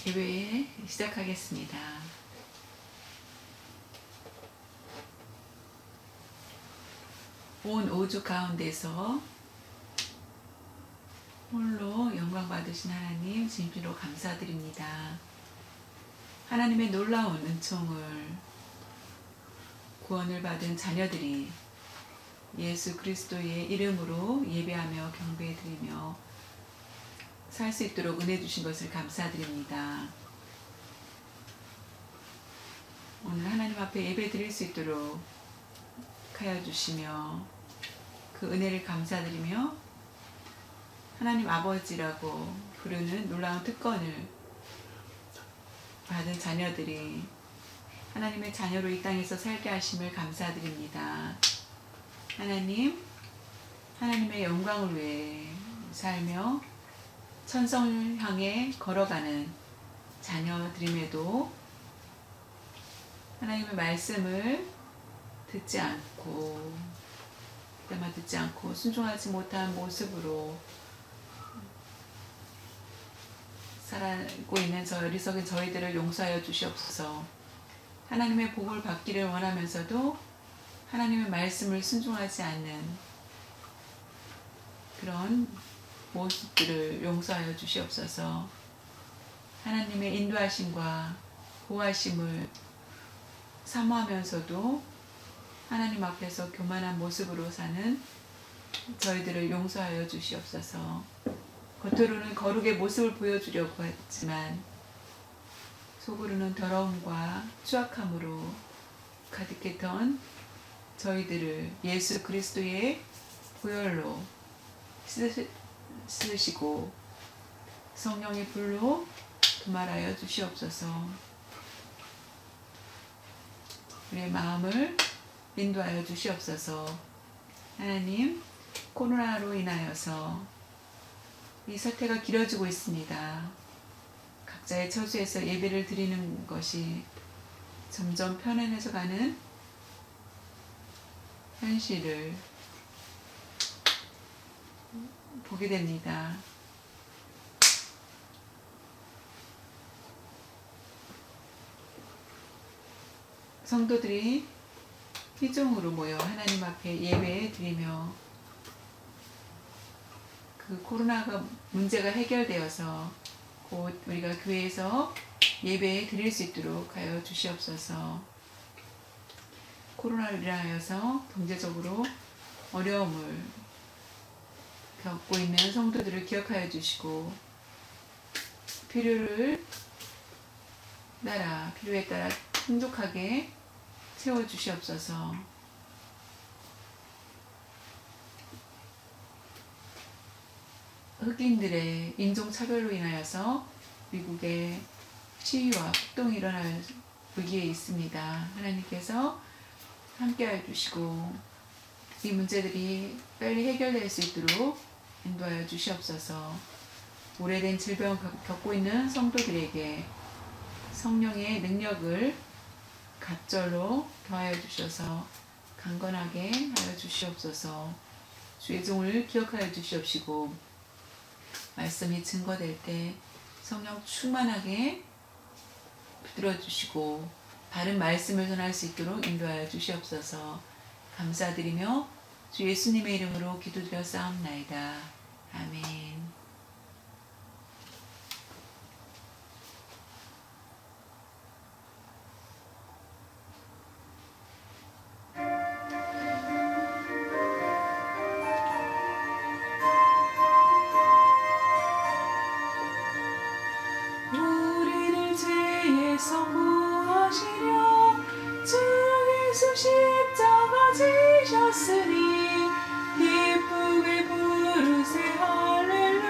예배 시작하겠습니다. 온 우주 가운데서 홀로 영광 받으신 하나님 진심으로 감사드립니다. 하나님의 놀라운 은총을 구원을 받은 자녀들이 예수 그리스도의 이름으로 예배하며 경배드리며 살 수 있도록 은혜 주신 것을 감사드립니다. 오늘 하나님 앞에 예배 드릴 수 있도록 하여 주시며 그 은혜를 감사드리며 하나님 아버지라고 부르는 놀라운 특권을 받은 자녀들이 하나님의 자녀로 이 땅에서 살게 하심을 감사드립니다. 하나님의 영광을 위해 살며 천성을 향해 걸어가는 자녀들임에도 하나님의 말씀을 듣지 않고 순종하지 못한 모습으로 살아가고 있는 어리석은 저희들을 용서하여 주시옵소서. 하나님의 복을 받기를 원하면서도 하나님의 말씀을 순종하지 않는 그런 모습들을 용서하여 주시옵소서. 하나님의 인도하심과 보호하심을 사모하면서도 하나님 앞에서 교만한 모습으로 사는 저희들을 용서하여 주시옵소서. 겉으로는 거룩의 모습을 보여주려고 했지만 속으로는 더러움과 추악함으로 가득했던 저희들을 예수 그리스도의 보혈로 씻으시고 성령의 불로 도말하여 주시옵소서. 우리의 마음을 인도하여 주시옵소서. 하나님, 코로나로 인하여서 이 사태가 길어지고 있습니다. 각자의 처소에서 예배를 드리는 것이 점점 편안해져 가는 현실을 보게 됩니다. 성도들이 희종으로 모여 하나님 앞에 예배 드리며 그 코로나가 문제가 해결되어서 곧 우리가 교회에서 예배 드릴 수 있도록 하여 주시옵소서. 코로나를 인하여서 경제적으로 어려움을 겪고 있는 성도들을 기억하여 주시고 필요에 따라 풍족하게 채워 주시옵소서. 흑인들의 인종차별로 인하여서 미국에 시위와 폭동이 일어날 위기에 있습니다. 하나님께서 함께하여 주시고 이 문제들이 빨리 해결될 수 있도록 인도하여 주시옵소서. 오래된 질병을 겪고 있는 성도들에게 성령의 능력을 갑절로 더하여 주셔서 강건하게 하여 주시옵소서. 주의 종을 기억하여 주시옵시고 말씀이 증거될 때 성령 충만하게 붙들어 주시고 바른 말씀을 전할 수 있도록 인도하여 주시옵소서. 감사드리며 주 예수님의 이름으로 기도드려 싸움나이다. 아멘. 우리를 죄에서 구하시려 주 예수 십자가 지셨으니 기쁘게 부르세 할렐루야.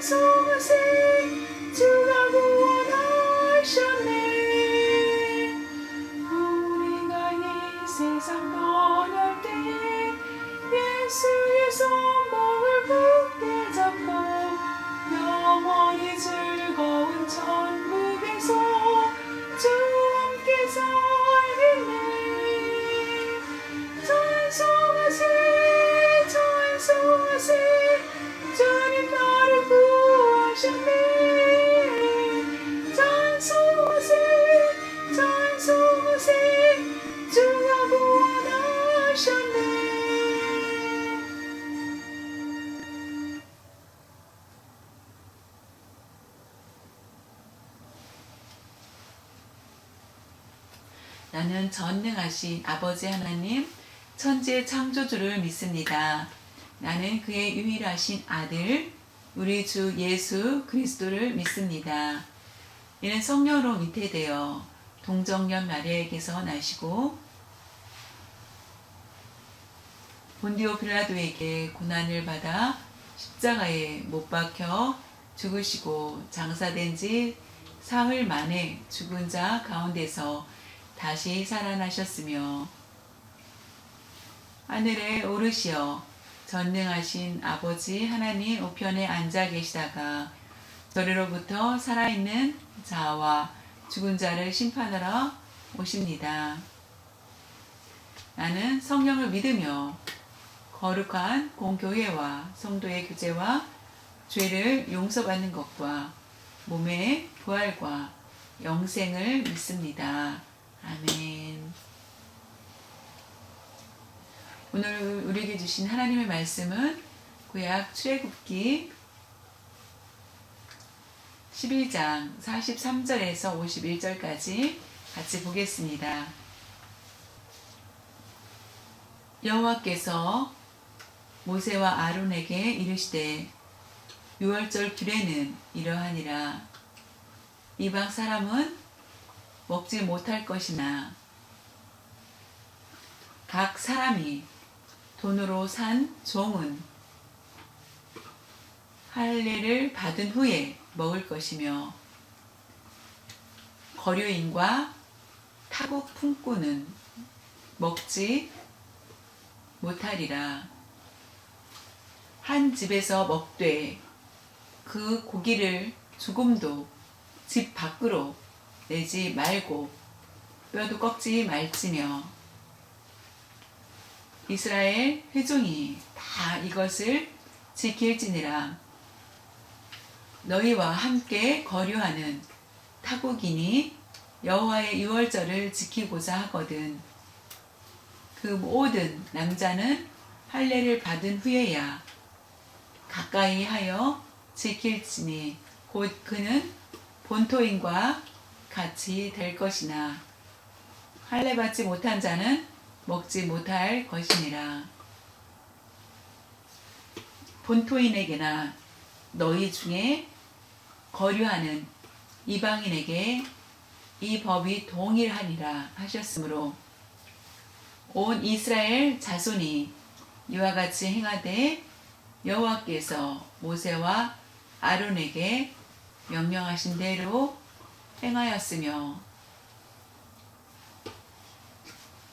찬송하세 주가 구원하셨네. 우리가 이 세상 떠날 때에 예수의 손목을 굳게 잡고 영원히 즐거운 천국에서 주 함께 살겠네. 찬송하세 찬송하세 주님 나를 구하셨네. 찬송하세 찬송하세 주가 구원하셨네. 나는 전능하신 아버지 하나님 천지의 창조주를 믿습니다. 나는 그의 유일하신 아들 우리 주 예수 그리스도를 믿습니다. 이는 성령으로 잉태되어 동정녀 마리아에게서 나시고 본디오 빌라도에게 고난을 받아 십자가에 못 박혀 죽으시고 장사된 지 사흘 만에 죽은 자 가운데서 다시 살아나셨으며 하늘에 오르시어 전능하신 아버지 하나님 우편에 앉아 계시다가 저리로부터 살아있는 자와 죽은 자를 심판하러 오십니다. 나는 성령을 믿으며 거룩한 공교회와 성도의 교제와 죄를 용서받는 것과 몸의 부활과 영생을 믿습니다. 아멘. 오늘 우리에게 주신 하나님의 말씀은 구약 출애굽기 11장 43절에서 51절까지 같이 보겠습니다. 여호와께서 모세와 아론에게 이르시되 유월절 규례는 이러하니라. 이방 사람은 먹지 못할 것이나 각 사람이 돈으로 산 종은 할례를 받은 후에 먹을 것이며 거류인과 타국 품꾼은 먹지 못하리라. 한 집에서 먹되 그 고기를 조금도 집 밖으로 내지 말고 뼈도 꺾지 말지며 이스라엘 회중이 다 이것을 지킬지니라. 너희와 함께 거류하는 타국인이 여호와의 유월절을 지키고자 하거든 그 모든 남자는 할례를 받은 후에야 가까이 하여 지킬지니 곧 그는 본토인과 같이 될 것이나 할례 받지 못한 자는 먹지 못할 것이니라. 본토인에게나 너희 중에 거류하는 이방인에게 이 법이 동일하니라 하셨으므로 온 이스라엘 자손이 이와 같이 행하되 여호와께서 모세와 아론에게 명령하신 대로 행하였으며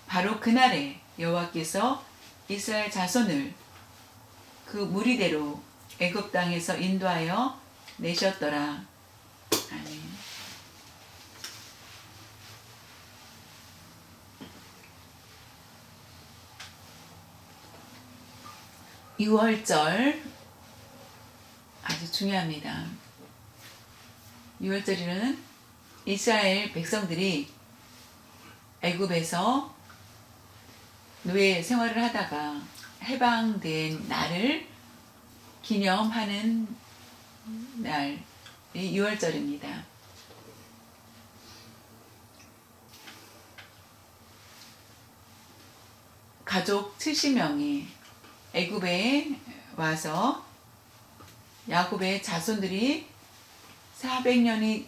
바로 그날에 여호와께서 이스라엘 자손을 그 무리대로 애굽 땅에서 인도하여 내셨더라. 아멘. 유월절 아주 중요합니다. 유월절에는 이스라엘 백성들이 애굽에서 노예 생활을 하다가 해방된 날을 기념하는 날이 유월절입니다. 가족 70명이 애굽에 와서 야곱의 자손들이 400년이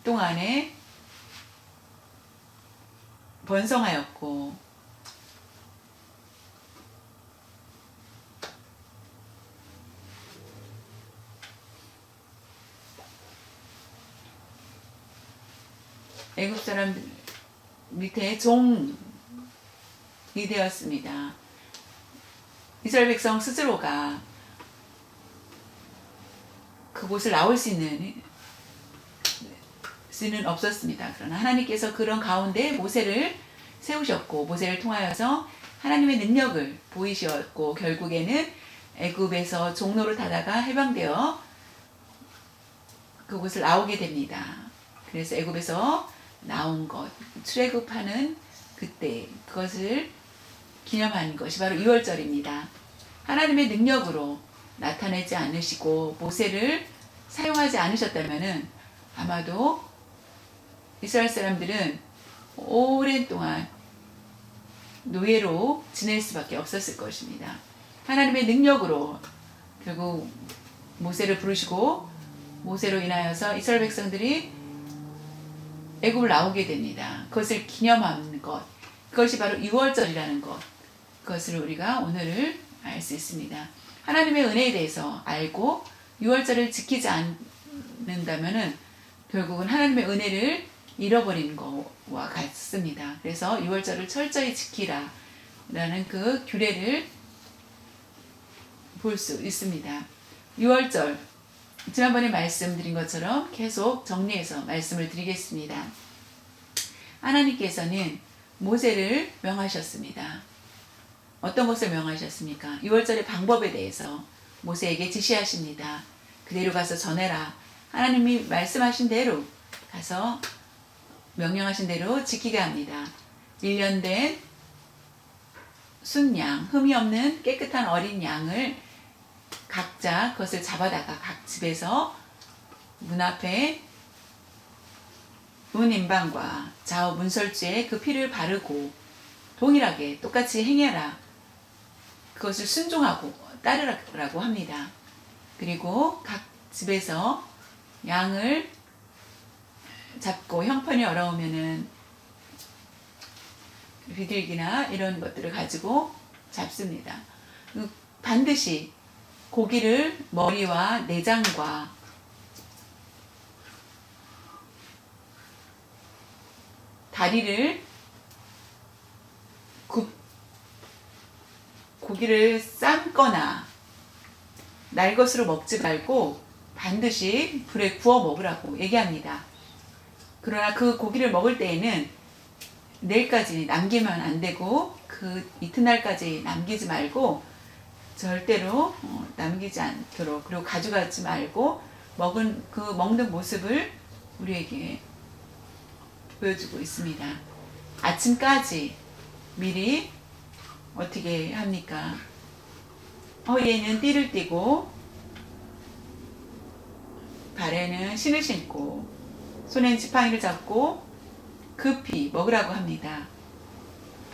동안에 번성하였고 애굽 사람 밑에 종이 되었습니다. 이스라엘 백성 스스로가 그곳을 나올 수는 없었습니다. 그러나 하나님께서 그런 가운데 모세를 세우셨고 모세를 통하여서 하나님의 능력을 보이셨고 결국에는 애굽에서 종로를 타다가 해방되어 그곳을 나오게 됩니다. 그래서 애굽에서 나온 것, 출애굽하는 그때 그것을 기념하는 것이 바로 유월절입니다. 하나님의 능력으로 나타내지 않으시고 모세를 사용하지 않으셨다면 아마도 이스라엘 사람들은 오랜 동안 노예로 지낼 수밖에 없었을 것입니다. 하나님의 능력으로 결국 모세를 부르시고 모세로 인하여서 이스라엘 백성들이 애굽을 나오게 됩니다. 그것을 기념하는 것, 그것이 바로 유월절이라는 것, 그것을 우리가 오늘 알 수 있습니다. 하나님의 은혜에 대해서 알고 유월절을 지키지 않는다면 결국은 하나님의 은혜를 잃어버리는 것과 같습니다. 그래서 유월절을 철저히 지키라 라는 그 규례를 볼 수 있습니다. 유월절, 지난번에 말씀드린 것처럼 계속 정리해서 말씀을 드리겠습니다. 하나님께서는 모세를 명하셨습니다. 어떤 것을 명하셨습니까? 유월절의 방법에 대해서 모세에게 지시하십니다. 그대로 가서 전해라. 하나님이 말씀하신 대로 가서 명령하신 대로 지키게 합니다. 1년 된 순양, 흠이 없는 깨끗한 어린 양을 각자 그것을 잡아다가 각 집에서 문 앞에 문인방과 좌우 문설주에 그 피를 바르고 동일하게 똑같이 행해라. 그것을 순종하고 따르라고 합니다. 그리고 각 집에서 양을 잡고 형편이 어려우면은 비둘기나 이런 것들을 가지고 잡습니다. 반드시 고기를 머리와 내장과 다리를 고기를 삶거나 날 것으로 먹지 말고 반드시 불에 구워 먹으라고 얘기합니다. 그러나 그 고기를 먹을 때에는 내일까지 남기면 안 되고 그 이튿날까지 남기지 말고 절대로 남기지 않도록, 그리고 가져가지 말고 먹는 모습을 우리에게 보여주고 있습니다. 아침까지 미리 어떻게 합니까? 허리에는 띠를 띠고 발에는 신을 신고 손에는 지팡이를 잡고 급히 먹으라고 합니다.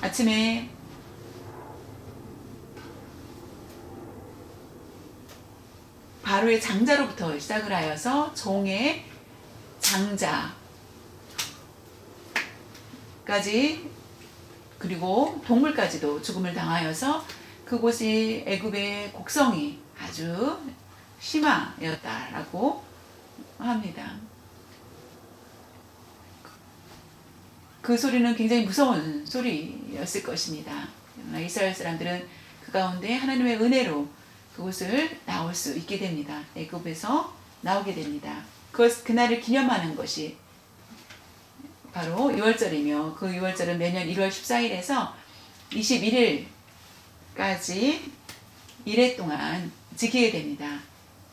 아침에 바로의 장자로부터 시작을 하여서 종의 장자까지 그리고 동물까지도 죽음을 당하여서 그곳이 애굽의 곡성이 아주 심하였다라고 합니다. 그 소리는 굉장히 무서운 소리였을 것입니다. 이스라엘 사람들은 그 가운데 하나님의 은혜로 그곳을 나올 수 있게 됩니다. 애굽에서 나오게 됩니다. 그날을 기념하는 것이 바로 유월절이며 그 유월절은 매년 1월 14일에서 21일까지 1회 동안 지키게 됩니다.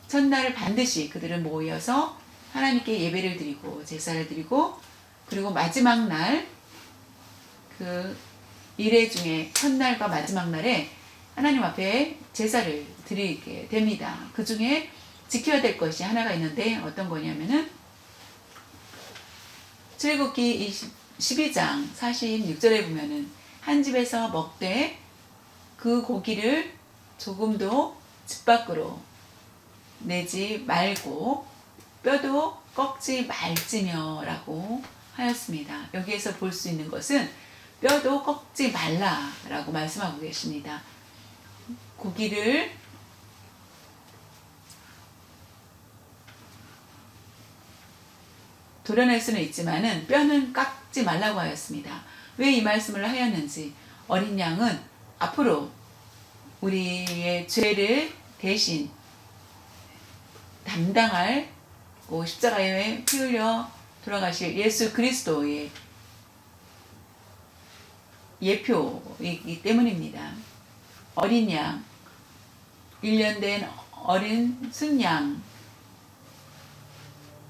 첫날 반드시 그들은 모여서 하나님께 예배를 드리고 제사를 드리고 그리고 마지막 날 그 1회 중에 첫날과 마지막 날에 하나님 앞에 제사를 드리게 됩니다. 그 중에 지켜야 될 것이 하나가 있는데 어떤 거냐면은 출애굽기 12장 46절에 보면은 한 집에서 먹되 그 고기를 조금도 집 밖으로 내지 말고 뼈도 꺾지 말지며 라고 하였습니다. 여기에서 볼 수 있는 것은 뼈도 꺾지 말라라고 말씀하고 계십니다. 고기를 도려낼 수는 있지만은 뼈는 깎지 말라고 하였습니다. 왜 이 말씀을 하였는지, 어린 양은 앞으로 우리의 죄를 대신 담당할 십자가에 피 흘려 돌아가실 예수 그리스도의 예표이기 때문입니다. 어린 양, 1년 된 어린 순양,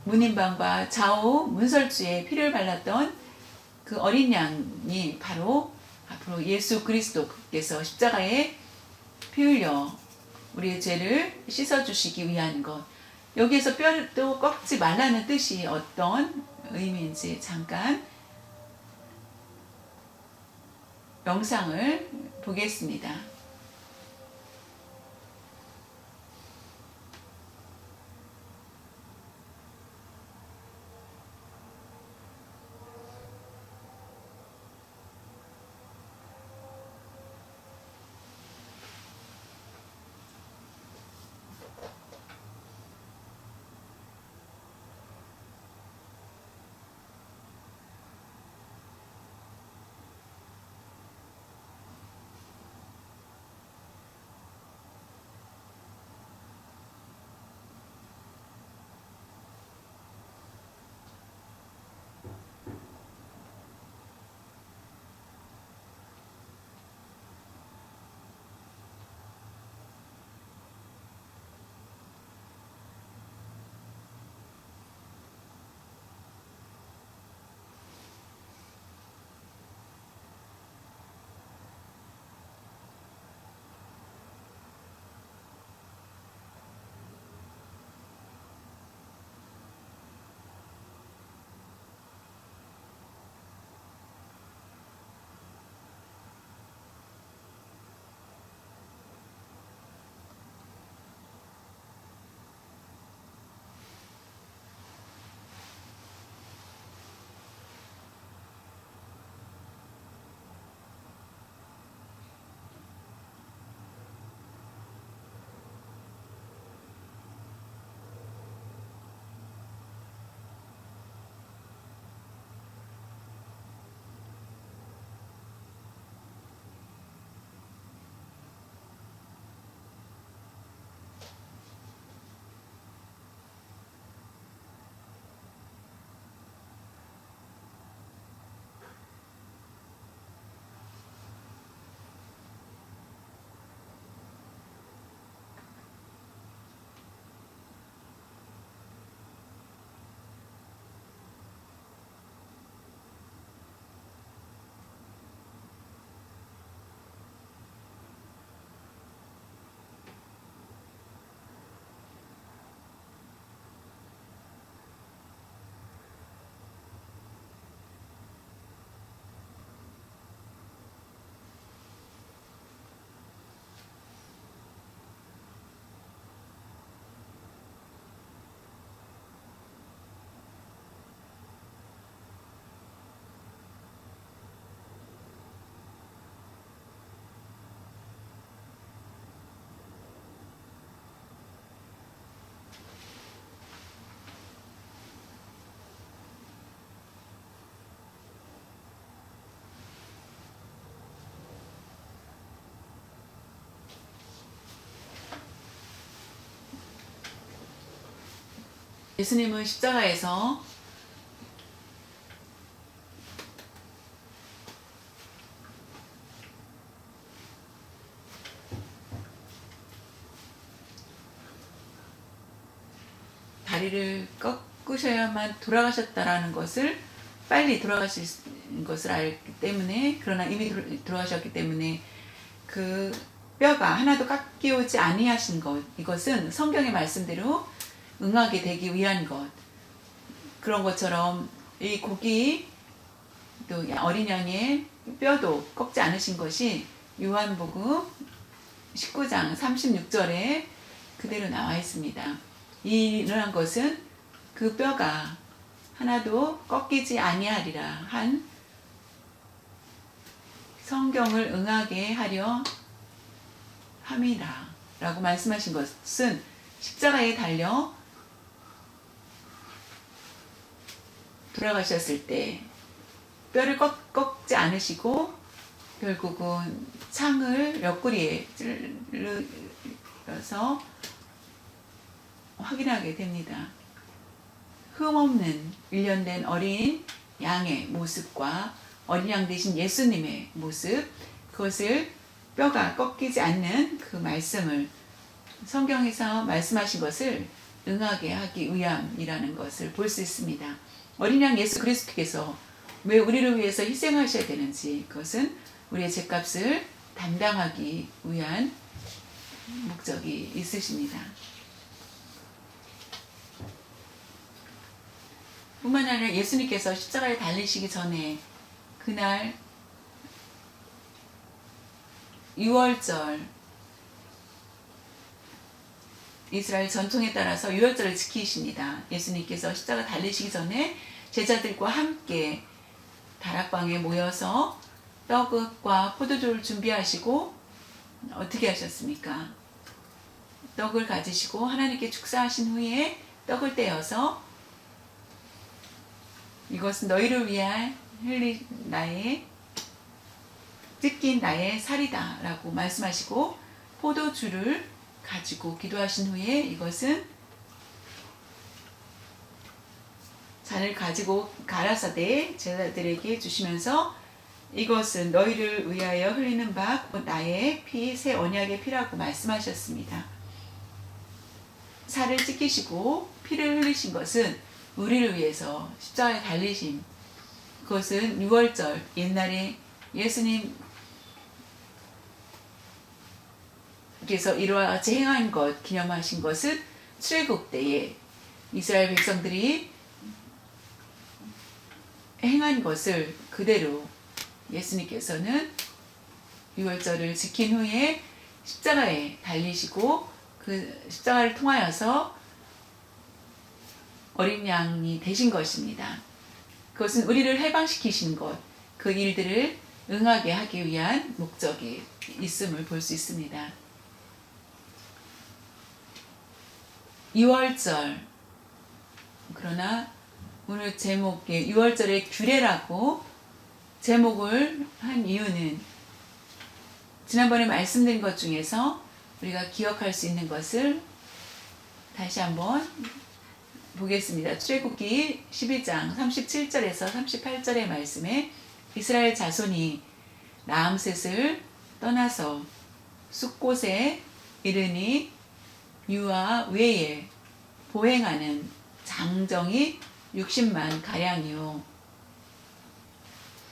문인방과 좌우 문설주에 피를 발랐던 그 어린 양이 바로 앞으로 예수 그리스도께서 십자가에 피 흘려 우리의 죄를 씻어주시기 위한 것. 여기에서 뼈도 꺾지 말라는 뜻이 어떤 의미인지 잠깐 영상을 보겠습니다. 예수님은 십자가에서 다리를 꺾으셔야만 돌아가셨다라는 것을, 빨리 돌아가실 것을 알기 때문에, 그러나 이미 돌아가셨기 때문에 그 뼈가 하나도 깎이지 아니하신 것, 이것은 성경의 말씀대로 응하게 되기 위한 것. 그런 것처럼 이 고기 또 어린 양의 뼈도 꺾지 않으신 것이 요한복음 19장 36절에 그대로 나와 있습니다. 이러한 것은 그 뼈가 하나도 꺾이지 아니하리라 한 성경을 응하게 하려 함이라 라고 말씀하신 것은 십자가에 달려 돌아가셨을 때 뼈를 꺾지 않으시고 결국은 창을 옆구리에 찔러서 확인하게 됩니다. 흠없는 1년 된 어린 양의 모습과 어린 양 대신 예수님의 모습, 그것을 뼈가 꺾이지 않는 그 말씀을 성경에서 말씀하신 것을 응하게 하기 위함이라는 것을 볼 수 있습니다. 어린 양 예수 그리스도께서 왜 우리를 위해서 희생하셔야 되는지, 그것은 우리의 죄값을 담당하기 위한 목적이 있으십니다. 뿐만 아니라 예수님께서 십자가에 달리시기 전에 그날 유월절, 이스라엘 전통에 따라서 유월절을 지키십니다. 예수님께서 십자가 달리시기 전에 제자들과 함께 다락방에 모여서 떡과 포도주를 준비하시고 어떻게 하셨습니까? 떡을 가지시고 하나님께 축사하신 후에 떡을 떼어서 이것은 너희를 위한 흘린 나의 찢긴 나의 살이다 라고 말씀하시고 포도주를 가지고 기도하신 후에 이것은 잔을 가지고 가라사대 제자들에게 주시면서 이것은 너희를 위하여 흘리는 바 나의 피, 새 언약의 피라고 말씀하셨습니다. 살을 찢기시고 피를 흘리신 것은 우리를 위해서 십자가에 달리심, 그것은 유월절, 옛날에 예수님께서 이와 같이 행한 것, 기념하신 것은 출애굽 때에 이스라엘 백성들이 행한 것을 그대로 예수님께서는 유월절을 지킨 후에 십자가에 달리시고 그 십자가를 통하여서 어린 양이 되신 것입니다. 그것은 우리를 해방시키신 것, 그 일들을 응하게 하기 위한 목적이 있음을 볼 수 있습니다. 유월절, 그러나 오늘 제목에 유월절의 규례라고 제목을 한 이유는 지난번에 말씀드린 것 중에서 우리가 기억할 수 있는 것을 다시 한번 보겠습니다. 출애굽기 12장 37절에서 38절의 말씀에 이스라엘 자손이 라암셋을 떠나서 숫곳에 이르니 유아 외에 보행하는 장정이 60만 가량이요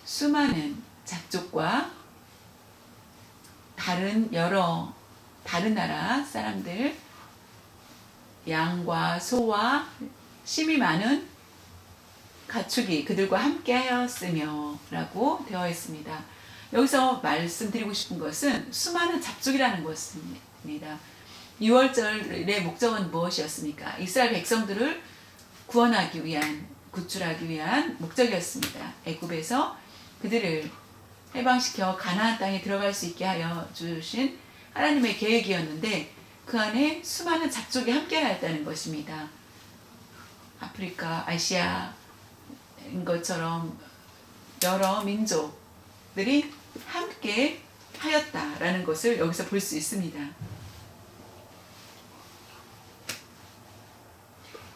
수많은 잡족과 다른 나라 사람들, 양과 소와 심이 많은 가축이 그들과 함께 하였으며 라고 되어 있습니다. 여기서 말씀드리고 싶은 것은 수많은 잡족이라는 것입니다. 6월절의 목적은 무엇이었습니까? 이스라엘 백성들을 구원하기 위한, 구출하기 위한 목적이었습니다. 애굽에서 그들을 해방시켜 가나안 땅에 들어갈 수 있게 하여 주신 하나님의 계획이었는데 그 안에 수많은 잡족이 함께 하였다는 것입니다. 아프리카, 아시아인 것처럼 여러 민족들이 함께 하였다라는 것을 여기서 볼 수 있습니다.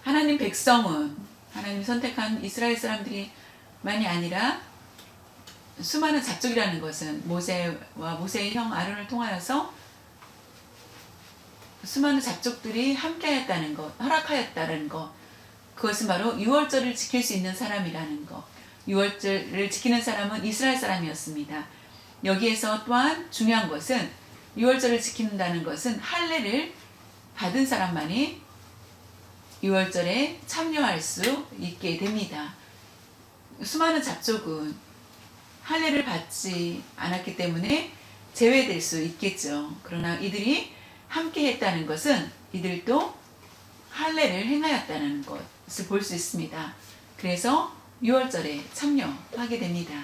하나님 백성은 하나님 선택한 이스라엘 사람들이만이 아니라 수많은 잡족이라는 것은 모세와 모세의 형 아론을 통하여서 수많은 잡족들이 함께하였다는 것, 허락하였다는 것, 그것은 바로 유월절을 지킬 수 있는 사람이라는 것. 유월절을 지키는 사람은 이스라엘 사람이었습니다. 여기에서 또한 중요한 것은 유월절을 지킨다는 것은 할례를 받은 사람만이 유월절에 참여할 수 있게 됩니다. 수많은 잡족은 할례를 받지 않았기 때문에 제외될 수 있겠죠. 그러나 이들이 함께 했다는 것은 이들도 할례를 행하였다는 것을 볼 수 있습니다. 그래서 유월절에 참여하게 됩니다.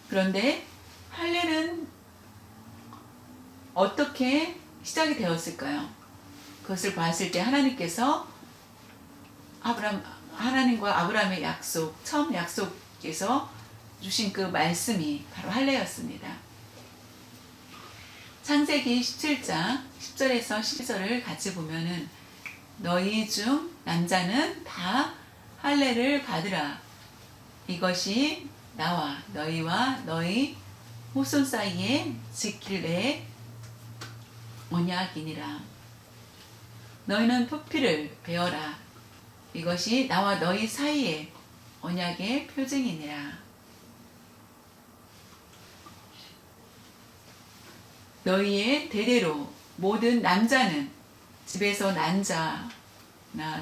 그런데 할례는 어떻게 시작이 되었을까요? 그것을 봤을 때 하나님께서 하나님과 아브라함의 약속, 처음 약속에서 주신 그 말씀이 바로 할례였습니다. 창세기 17장 10절에서 12절을 같이 보면은 너희 중 남자는 다 할례를 받으라. 이것이 나와 너희와 너희 후손 사이에 지킬 내 언약이니라. 너희는 표피를 베어라. 이것이 나와 너희 사이에 언약의 표징이니라. 너희의 대대로 모든 남자는 집에서 난 자나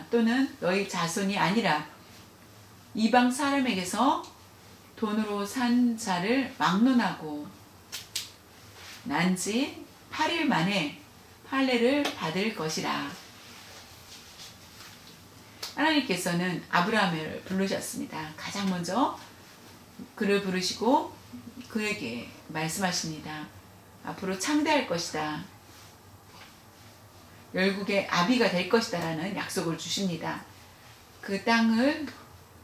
또는 너희 자손이 아니라 이방 사람에게서 돈으로 산 자를 막론하고 난 지 8일 만에 할례를 받을 것이라. 하나님께서는 아브라함을 부르셨습니다. 가장 먼저 그를 부르시고 그에게 말씀하십니다. 앞으로 창대할 것이다. 열국의 아비가 될 것이다 라는 약속을 주십니다. 그 땅을,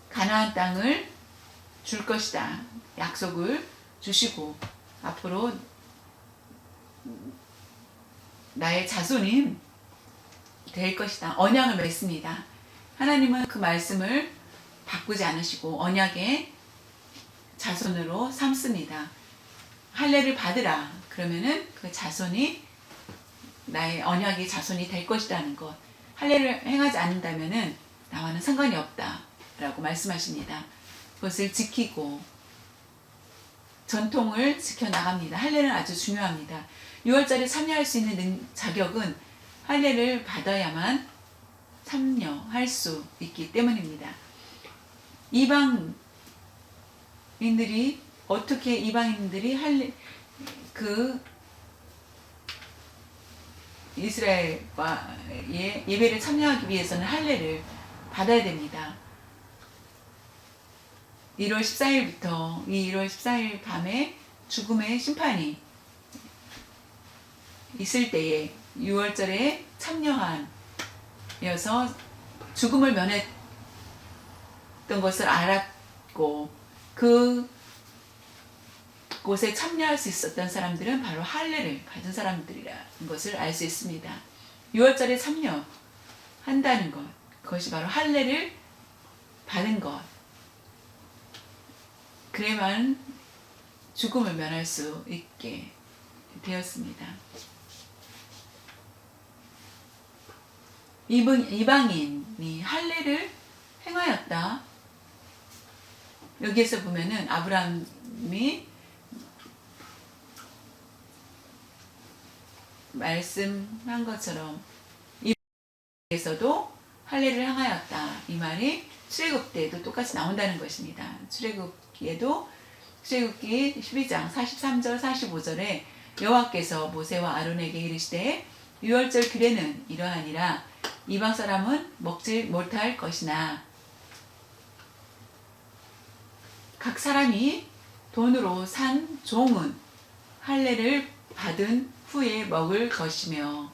가나안 땅을 줄 것이다. 약속을 주시고 앞으로 나의 자손이 될 것이다. 언약을 맺습니다. 하나님은 그 말씀을 바꾸지 않으시고 언약의 자손으로 삼습니다. 할례를 받으라. 그러면은 그 자손이 나의 언약의 자손이 될 것이라는 것. 할례를 행하지 않는다면은 나와는 상관이 없다라고 말씀하십니다. 그것을 지키고 전통을 지켜나갑니다. 할례는 아주 중요합니다. 6월절에 참여할 수 있는 자격은 할례를 받아야만 참여할 수 있기 때문입니다. 이방인들이 할례 이스라엘과의 예배를 참여하기 위해서는 할례를 받아야 됩니다. 1월 14일부터 이 1월 14일 밤에 죽음의 심판이 있을 때에 6월절에 참여하여서 죽음을 면했던 것을 알았고 그 곳에 참여할 수 있었던 사람들은 바로 할례를 받은 사람들이라는 것을 알 수 있습니다. 6월절에 참여한다는 것, 그것이 바로 할례를 받은 것. 그래만 죽음을 면할 수 있게 되었습니다. 이방인이 할례를 행하였다. 여기에서 보면은 아브라함이 말씀한 것처럼 이방에서도 할례를 행하였다. 이 말이 출애굽 때도 똑같이 나온다는 것입니다. 출애굽기에도 출애굽기 12장 43절 45절에 여호와께서 모세와 아론에게 이르시되 유월절 규례는 이러하니라. 이방 사람은 먹지 못할 것이나 각 사람이 돈으로 산 종은 할례를 받은 후에 먹을 것이며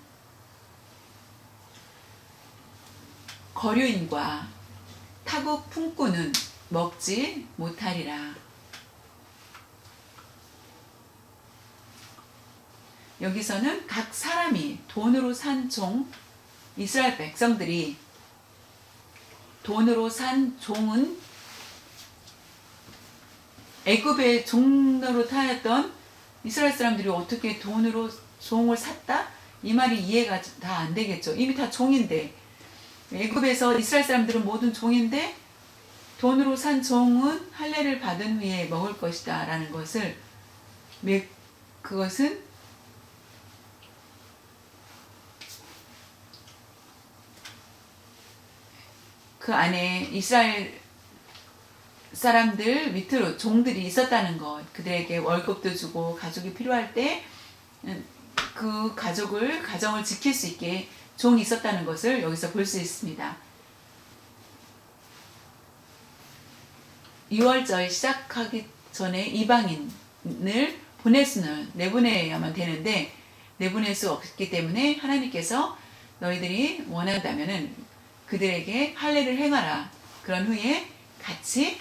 거류인과 타국 품꾼은 먹지 못하리라. 여기서는 각 사람이 돈으로 산 종, 이스라엘 백성들이 돈으로 산 종은 애굽의 종로로 타였던 이스라엘 사람들이 어떻게 돈으로 종을 샀다? 이 말이 이해가 다 안 되겠죠. 이미 다 종인데 애굽에서 이스라엘 사람들은 모든 종인데 돈으로 산 종은 할례를 받은 후에 먹을 것이다 라는 것을 그것은 그 안에 이스라엘 사람들 밑으로 종들이 있었다는 것, 그들에게 월급도 주고 가족이 필요할 때 그 가정을 지킬 수 있게 종이 있었다는 것을 여기서 볼 수 있습니다. 6월절 시작하기 전에 이방인을 내보내야만 되는데 내보낼 수 없기 때문에 하나님께서 너희들이 원한다면은 그들에게 할례를 행하라. 그런 후에 같이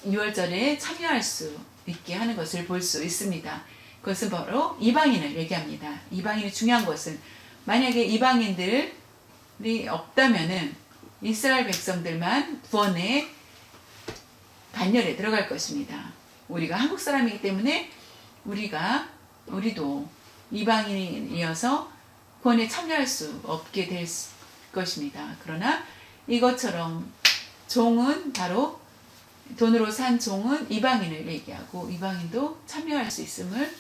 유월절에 참여할 수 있게 하는 것을 볼 수 있습니다. 그것은 바로 이방인을 얘기합니다. 이방인이 중요한 것은 만약에 이방인들이 없다면은 이스라엘 백성들만 구원의 반열에 들어갈 것입니다. 우리가 한국 사람이기 때문에 우리도 이방인이어서 구원에 참여할 수 없게 될 것입니다. 그러나 이것처럼 종은 바로 돈으로 산 종은 이방인을 얘기하고 이방인도 참여할 수 있음을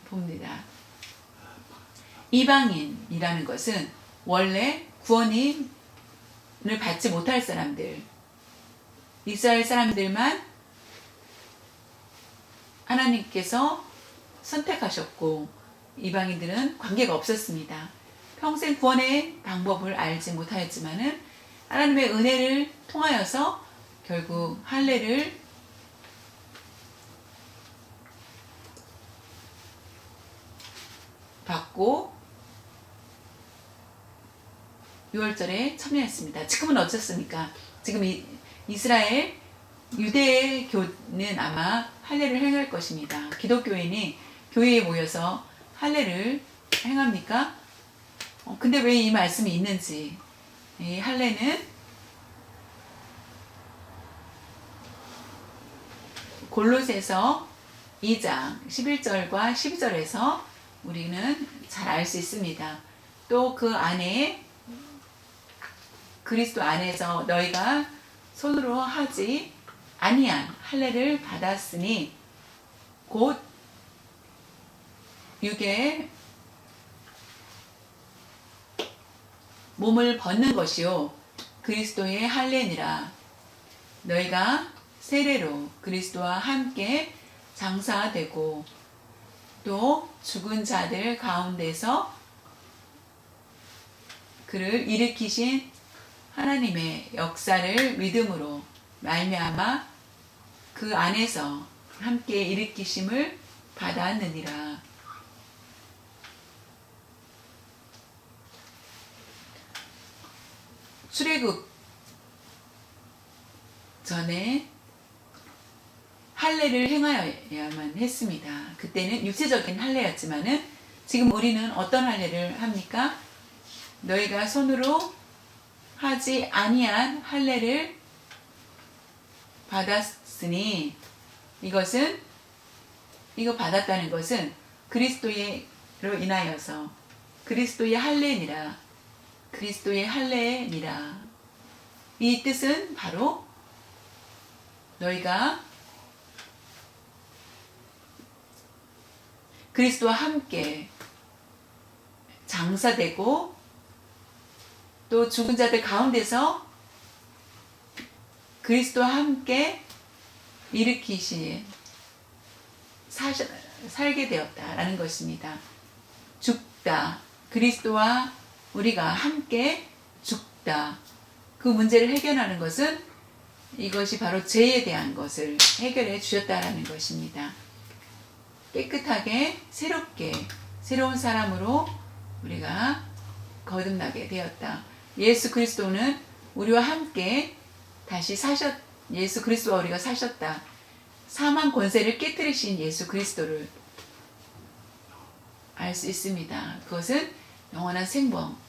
봅니다. 이방인이라는 것은 원래 구원을 받지 못할 사람들, 이스라엘 사람들만 하나님께서 선택하셨고 이방인들은 관계가 없었습니다. 평생 구원의 방법을 알지 못하였지만은 하나님의 은혜를 통하여서 결국 할례를 받고 유월절에 참여했습니다. 지금은 어떻습니까? 지금 이스라엘 유대교는 아마 할례를 행할 것입니다. 기독교인이 교회에 모여서 할례를 행합니까? 근데 왜 이 말씀이 있는지. 이 할례는 골로새서 2장 11절과 12절에서 우리는 잘 알 수 있습니다. 또 그 안에 그리스도 안에서 너희가 손으로 하지 아니한 할례를 받았으니 곧 육의 몸을 벗는 것이요 그리스도의 할례니라. 너희가 세례로 그리스도와 함께 장사되고 또 죽은 자들 가운데서 그를 일으키신 하나님의 역사를 믿음으로 말미암아 그 안에서 함께 일으키심을 받았느니라. 출애굽 전에 할례를 행하여야만 했습니다. 그때는 육체적인 할례였지만은 지금 우리는 어떤 할례를 합니까? 너희가 손으로 하지 아니한 할례를 받았으니 이거 받았다는 것은 그리스도로 인하여서 그리스도의 할례니라. 그리스도의 할례니라. 이 뜻은 바로 너희가 그리스도와 함께 장사되고 또 죽은 자들 가운데서 그리스도와 함께 일으키신 살게 되었다라는 것입니다. 죽다. 그리스도와 우리가 함께 죽다. 그 문제를 해결하는 것은 이것이 바로 죄에 대한 것을 해결해 주셨다라는 것입니다. 깨끗하게 새롭게 새로운 사람으로 우리가 거듭나게 되었다. 예수 그리스도는 우리와 함께 다시 예수 그리스도와 우리가 사셨다. 사망 권세를 깨뜨리신 예수 그리스도를 알 수 있습니다. 그것은 영원한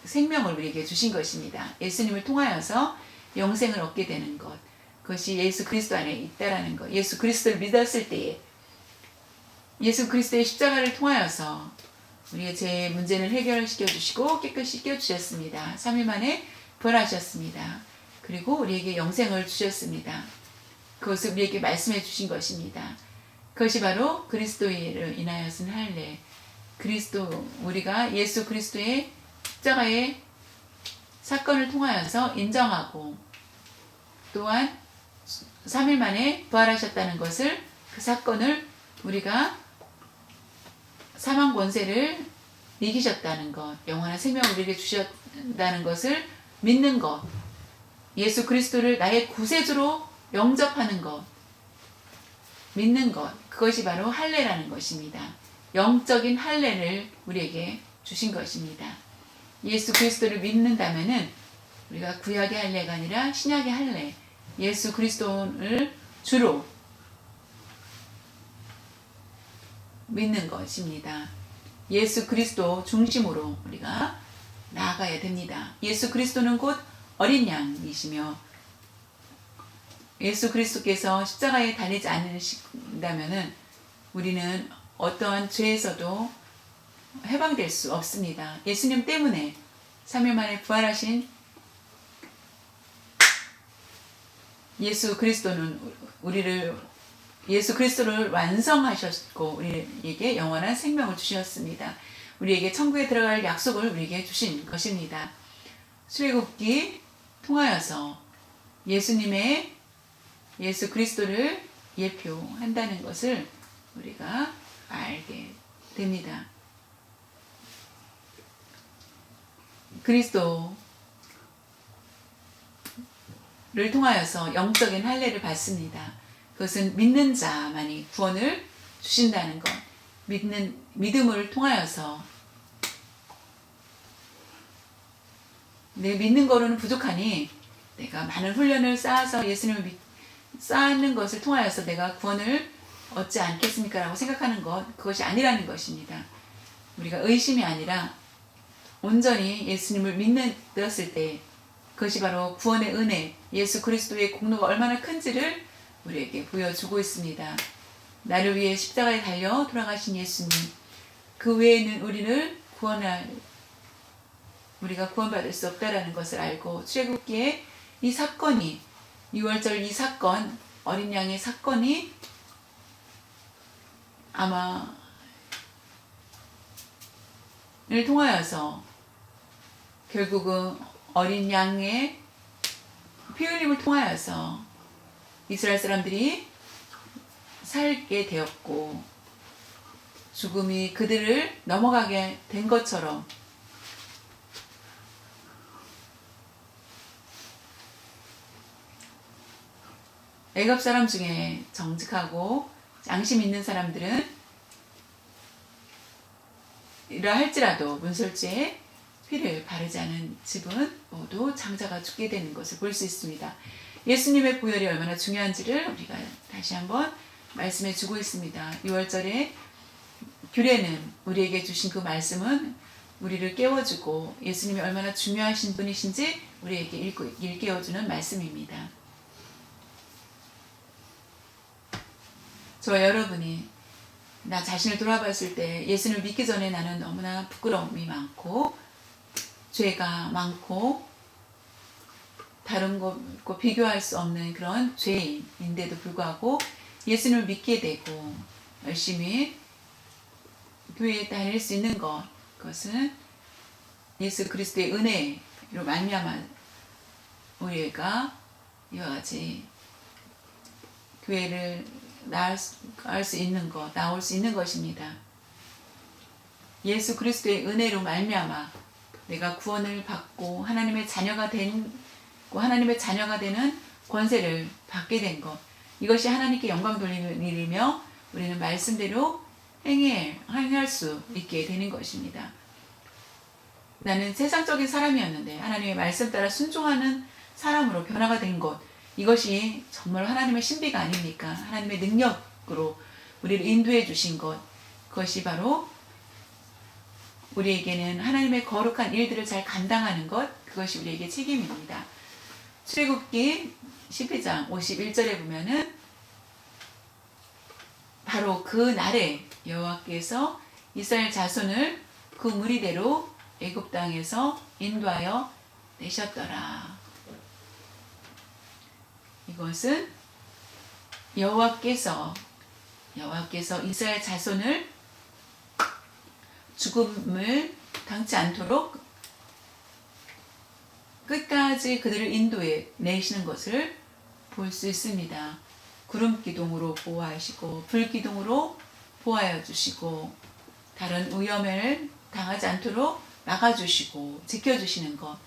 생명을 우리에게 주신 것입니다. 예수님을 통하여서 영생을 얻게 되는 것. 그것이 예수 그리스도 안에 있다라는 것. 예수 그리스도를 믿었을 때에 예수 그리스도의 십자가를 통하여서 우리의 죄의 문제를 해결시켜 주시고 깨끗이 씻겨 주셨습니다. 3일 만에 부활하셨습니다. 그리고 우리에게 영생을 주셨습니다. 그것을 우리에게 말씀해 주신 것입니다. 그것이 바로 그리스도를 인하여 쓴 할례. 우리가 예수 그리스도의 십자가의 사건을 통하여서 인정하고 또한 3일 만에 부활하셨다는 것을 그 사건을 우리가 사망 권세를 이기셨다는 것, 영원한 생명을 우리에게 주셨다는 것을 믿는 것, 예수 그리스도를 나의 구세주로 영접하는 것, 믿는 것, 그것이 바로 할례라는 것입니다. 영적인 할례를 우리에게 주신 것입니다. 예수 그리스도를 믿는다면은 우리가 구약의 할례가 아니라 신약의 할례, 예수 그리스도를 주로 믿는 것입니다. 예수 그리스도 중심으로 우리가 나아가야 됩니다. 예수 그리스도는 곧 어린 양이시며 예수 그리스도께서 십자가에 달리지 않으신다면 우리는 어떠한 죄에서도 해방될 수 없습니다. 예수님 때문에 3일 만에 부활하신 예수 그리스도는 예수 그리스도를 완성하셨고 우리에게 영원한 생명을 주셨습니다. 우리에게 천국에 들어갈 약속을 우리에게 주신 것입니다. 출애굽기 통하여서 예수 그리스도를 예표한다는 것을 우리가 알게 됩니다. 그리스도를 통하여서 영적인 할례를 받습니다. 그것은 믿는 자만이 구원을 주신다는 것. 믿음을 통하여서 내 믿는 거로는 부족하니 내가 많은 훈련을 쌓아서 예수님을 쌓는 것을 통하여서 내가 구원을 얻지 않겠습니까? 라고 생각하는 것, 그것이 아니라는 것입니다. 우리가 의심이 아니라 온전히 예수님을 믿었을 때 그것이 바로 구원의 은혜, 예수 그리스도의 공로가 얼마나 큰지를 우리에게 보여주고 있습니다. 나를 위해 십자가에 달려 돌아가신 예수님, 그 외에는 우리가 구원받을 수 없다라는 것을 알고 출애굽기에 이 사건이 6월절 이 사건, 어린 양의 사건이 아마 를 통하여서 결국은 어린 양의 피 흘림을 통하여서 이스라엘 사람들이 살게 되었고 죽음이 그들을 넘어가게 된 것처럼 애굽 사람 중에 정직하고 양심 있는 사람들은 이라 할지라도 문설주에 피를 바르지 않은 집은 모두 장자가 죽게 되는 것을 볼 수 있습니다. 예수님의 보혈이 얼마나 중요한지를 우리가 다시 한번 말씀해 주고 있습니다. 6월절에 규례는 우리에게 주신 그 말씀은 우리를 깨워주고 예수님이 얼마나 중요하신 분이신지 우리에게 일깨워주는 말씀입니다. 저와 여러분이 나 자신을 돌아봤을 때 예수님을 믿기 전에 나는 너무나 부끄러움이 많고 죄가 많고 다른 것과 비교할 수 없는 그런 죄인인데도 불구하고 예수님을 믿게 되고 열심히 교회에 다닐 수 있는 그것은 예수 그리스도의 은혜로 말미암아 우리가 이와 같이 교회를 나올 수 있는 것입니다. 예수 그리스도의 은혜로 말미암아 내가 구원을 받고 하나님의 자녀가 되는 권세를 받게 된 것, 이것이 하나님께 영광 돌리는 일이며 우리는 말씀대로 행할 수 있게 되는 것입니다. 나는 세상적인 사람이었는데 하나님의 말씀 따라 순종하는 사람으로 변화가 된 것, 이것이 정말 하나님의 신비가 아닙니까? 하나님의 능력으로 우리를 인도해 주신 것, 그것이 바로 우리에게는 하나님의 거룩한 일들을 잘 감당하는 것, 그것이 우리에게 책임입니다. 출애굽기 12장 51절에 보면은 바로 그 날에 여호와께서 이스라엘 자손을 그 무리대로 애굽 땅에서 인도하여 내셨더라. 이것은 여호와께서 이스라엘 자손을 죽음을 당치 않도록 끝까지 그들을 인도해 내시는 것을 볼 수 있습니다. 구름 기둥으로 보호하시고 불 기둥으로 보호하여 주시고 다른 위험을 당하지 않도록 막아주시고 지켜주시는 것,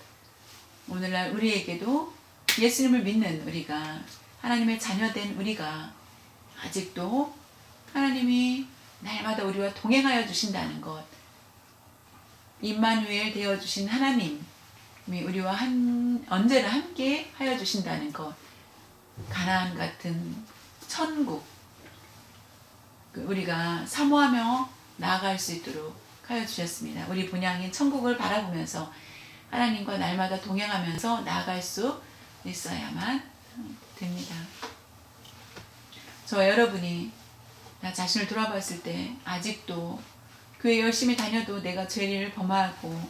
오늘날 우리에게도 예수님을 믿는 우리가, 하나님의 자녀된 우리가 아직도 하나님이 날마다 우리와 동행하여 주신다는 것, 임마누엘 되어주신 하나님이 우리와 언제나 함께 하여 주신다는 것. 가나안 같은 천국 우리가 사모하며 나아갈 수 있도록 하여 주셨습니다. 우리 본향인 천국을 바라보면서 하나님과 날마다 동행하면서 나아갈 수 있어야만 됩니다. 저와 여러분이 나 자신을 돌아봤을 때 아직도 교회 열심히 다녀도 내가 죄를 범하고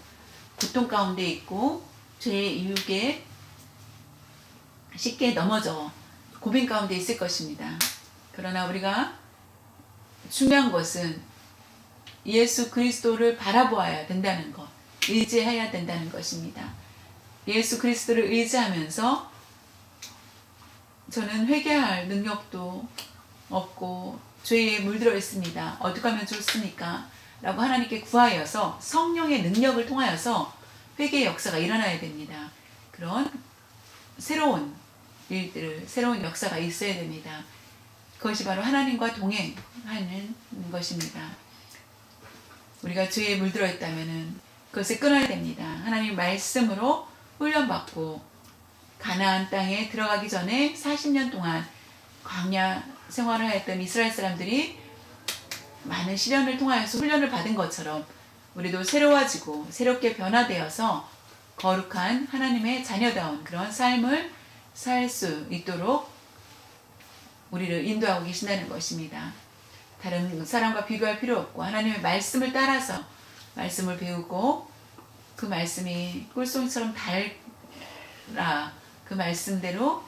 고통 가운데 있고 죄의 유혹에 쉽게 넘어져 고민 가운데 있을 것입니다. 그러나 우리가 중요한 것은 예수 그리스도를 바라보아야 된다는 것, 의지해야 된다는 것입니다. 예수 그리스도를 의지하면서 저는 회개할 능력도 없고 죄에 물들어 있습니다. 어떻게 하면 좋습니까? 라고 하나님께 구하여서 성령의 능력을 통하여서 회개의 역사가 일어나야 됩니다. 그런 새로운 일들을, 새로운 역사가 있어야 됩니다. 그것이 바로 하나님과 동행하는 것입니다. 우리가 죄에 물들어 있다면 그것을 끊어야 됩니다. 하나님 말씀으로 훈련받고 가나안 땅에 들어가기 전에 40년 동안 광야 생활을 하였던 이스라엘 사람들이 많은 시련을 통하여서 훈련을 받은 것처럼 우리도 새로워지고 새롭게 변화되어서 거룩한 하나님의 자녀다운 그런 삶을 살 수 있도록 우리를 인도하고 계신다는 것입니다. 다른 사람과 비교할 필요 없고 하나님의 말씀을 따라서 말씀을 배우고 그 말씀이 꿀송이처럼 달라 그 말씀대로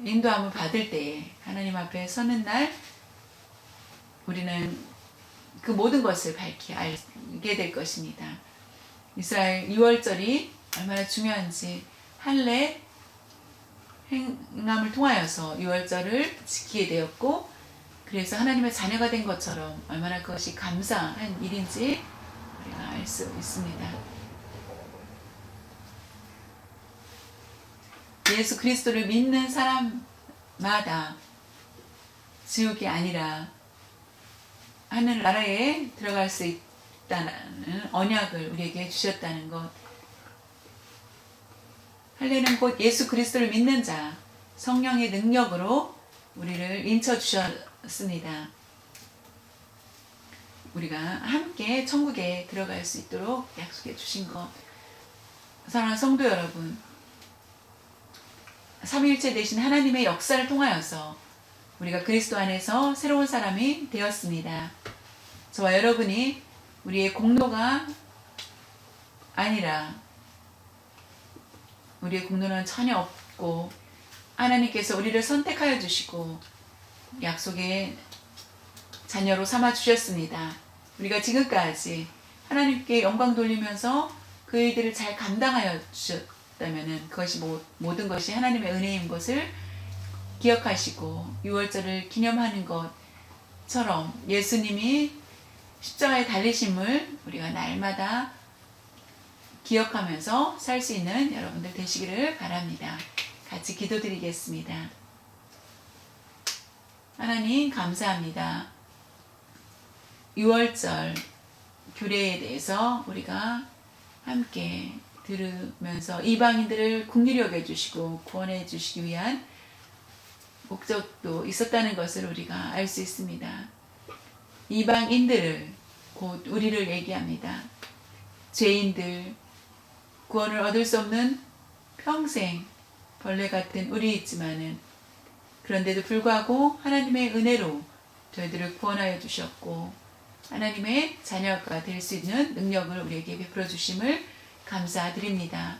인도함을 받을 때에 하나님 앞에 서는 날 우리는 그 모든 것을 밝히 알게 될 것입니다. 이스라엘 6월절이 얼마나 중요한지 할례 행함을 통하여서 6월절을 지키게 되었고 그래서 하나님의 자녀가 된 것처럼 얼마나 그것이 감사한 일인지 우리가 알 수 있습니다. 예수 그리스도를 믿는 사람마다 지옥이 아니라 하늘 나라에 들어갈 수 있다는 언약을 우리에게 주셨다는 것. 할례는 곧 예수 그리스도를 믿는 자, 성령의 능력으로 우리를 인쳐 주셨습니다. 우리가 함께 천국에 들어갈 수 있도록 약속해 주신 것. 사랑하는 성도 여러분, 삼위일체 되신 하나님의 역사를 통하여서 우리가 그리스도 안에서 새로운 사람이 되었습니다. 저와 여러분이 우리의 공로가 아니라 우리의 공로는 전혀 없고 하나님께서 우리를 선택하여 주시고 약속의 자녀로 삼아 주셨습니다. 우리가 지금까지 하나님께 영광 돌리면서 그 일들을 잘 감당하여 주셨다면 그것이 모든 것이 하나님의 은혜인 것을 기억하시고 6월절을 기념하는 것처럼 예수님이 십자가에 달리심을 우리가 날마다 기억하면서 살 수 있는 여러분들 되시기를 바랍니다. 같이 기도드리겠습니다. 하나님 감사합니다. 6월절 규례에 대해서 우리가 함께 들으면서 이방인들을 긍휼히 여겨주시고 구원해 주시기 위한 목적도 있었다는 것을 우리가 알 수 있습니다. 이방인들을 곧 우리를 얘기합니다. 죄인들, 구원을 얻을 수 없는 평생 벌레 같은 우리있지만은 그런데도 불구하고 하나님의 은혜로 저희들을 구원하여 주셨고 하나님의 자녀가 될 수 있는 능력을 우리에게 베풀어 주심을 감사드립니다.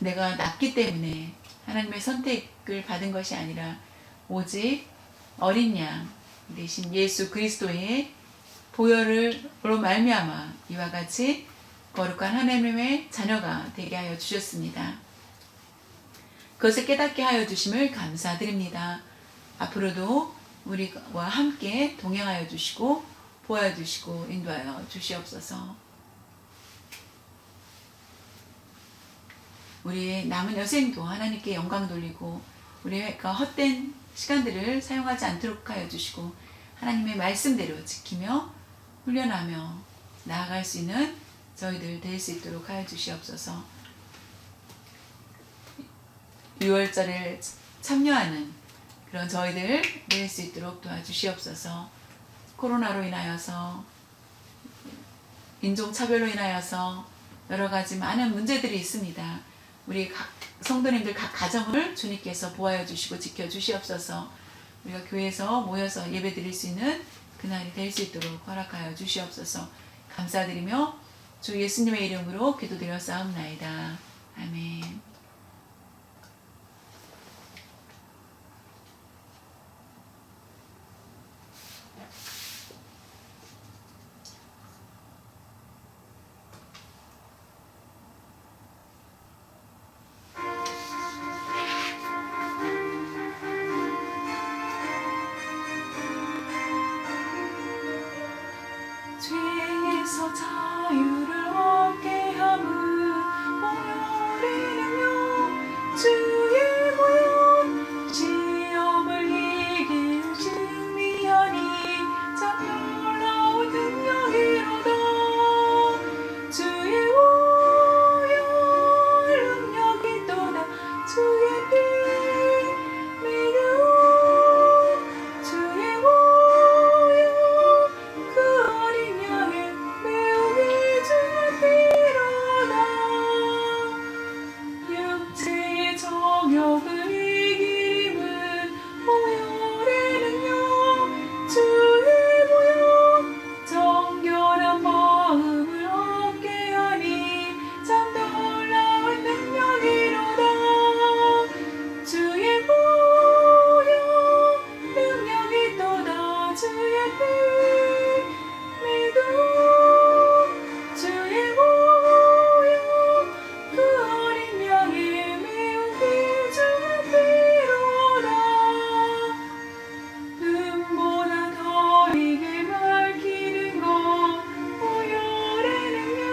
내가 낫기 때문에 하나님의 선택을 받은 것이 아니라 오직 어린 양 대신 예수 그리스도의 보혈로 말미암아 이와 같이 거룩한 하나님의 자녀가 되게 하여 주셨습니다. 그것을 깨닫게 하여 주심을 감사드립니다. 앞으로도 우리와 함께 동행하여 주시고 보여주시고 인도하여 주시옵소서. 우리의 남은 여생도 하나님께 영광 돌리고 우리가 헛된 시간들을 사용하지 않도록 하여 주시고 하나님의 말씀대로 지키며 훈련하며 나아갈 수 있는 저희들 될 수 있도록 하여 주시옵소서. 6월절에 참여하는 그런 저희들 될 수 있도록 도와주시옵소서. 코로나로 인하여서, 인종차별로 인하여서 여러 가지 많은 문제들이 있습니다. 우리 각 성도님들 각 가정을 주님께서 보호하여 주시고 지켜 주시옵소서. 우리가 교회에서 모여서 예배 드릴 수 있는 그날이 될 수 있도록 허락하여 주시옵소서. 감사드리며 주 예수님의 이름으로 기도드려 싸움나이다. 아멘. 죄에서 자유를 얻게 함은 보혈에는요 주의 보혈 시험을 이길 승리하니 참 놀라운 능력이로다. 주의 보혈 능력이 또다. 주의 피 믿음 주의 보혈 그 어린 양의 매우 귀중한 피로다. 육체의 정욕을 이기림은 보혈에는요 주의 보혈 정결한 마음을 얻게 하니 참 놀라운 능력이로다. 주의 보혈 능력이 또다. 주의 피 믿음 주의 보혈 그 어린 양의 매우 귀중한 피로다. 금보다 더 이게 밝히는 것 보혈에는요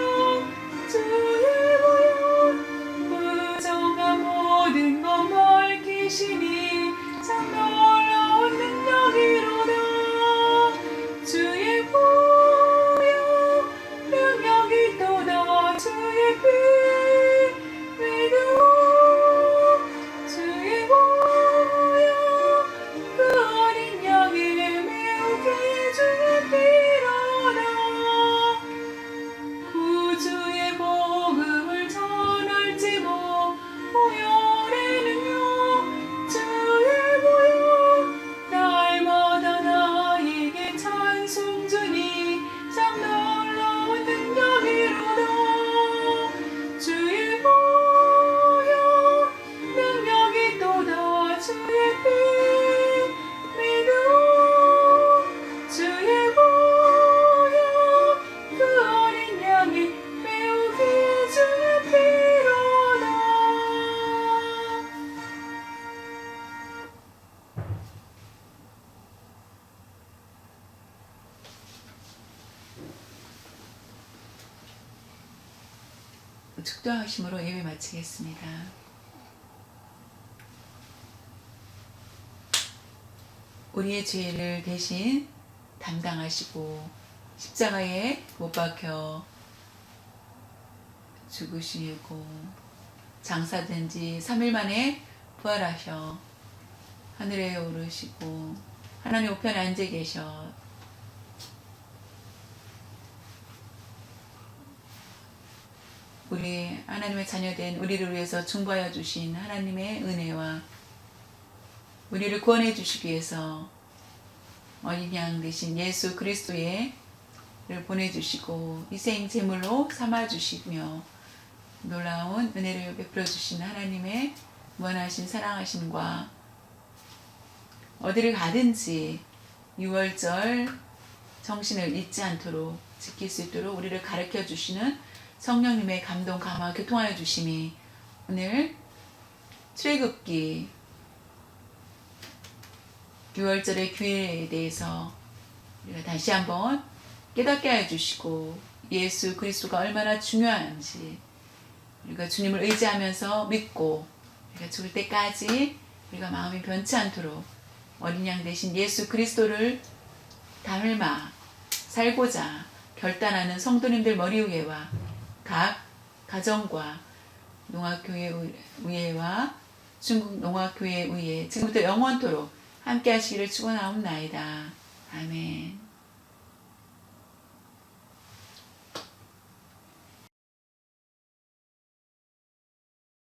주의 보혈 부정한 모든 것 밝히시니 참 놀라운 능력이로다. 주의 보혈 능력이 또다. 주의 피 믿음 주의 보혈 그 어린 양의 매우 귀중한 피로다. 구주의 복음을 전할지도 보혈에는요 주의 보혈 날마다 나에게 찬송 주니 참 놀라운 능력이로다. 주의 보혈 능력이 또다. 주의 피 믿음 주의 보혈 그 어린 양의 매우 귀중한 피로다. 축도하심으로 예배 마치겠습니다. 우리의 죄를 대신 담당하시고 십자가에 못 박혀 죽으시고 장사된 지 3일 만에 부활하셔 하늘에 오르시고 하나님 우편에 앉아 계셔 우리 하나님의 자녀된 우리를 위해서 중보하여 주신 하나님의 은혜와 우리를 구원해 주시기 위해서 어린 양 되신 예수 그리스도의 를 보내주시고 희생 제물로 삼아주시며 놀라운 은혜를 베풀어 주신 하나님의 무한하신 사랑하심과 어디를 가든지 6월절 정신을 잊지 않도록 지킬 수 있도록 우리를 가르쳐 주시는 성령님의 감동, 감화, 교통하여 주심이 오늘 출애굽기 6월절의 규례에 대해서 우리가 다시 한번 깨닫게 하여 주시고 예수 그리스도가 얼마나 중요한지 우리가 주님을 의지하면서 믿고 우리가 죽을 때까지 우리가 마음이 변치 않도록 어린 양 대신 예수 그리스도를 닮아 살고자 결단하는 성도님들 머리 위에와 각 가정과 농학교회 의회와 중국 농학교회 의회 지금부터 영원토록 함께 하시기를 축원하옵나이다. 아멘.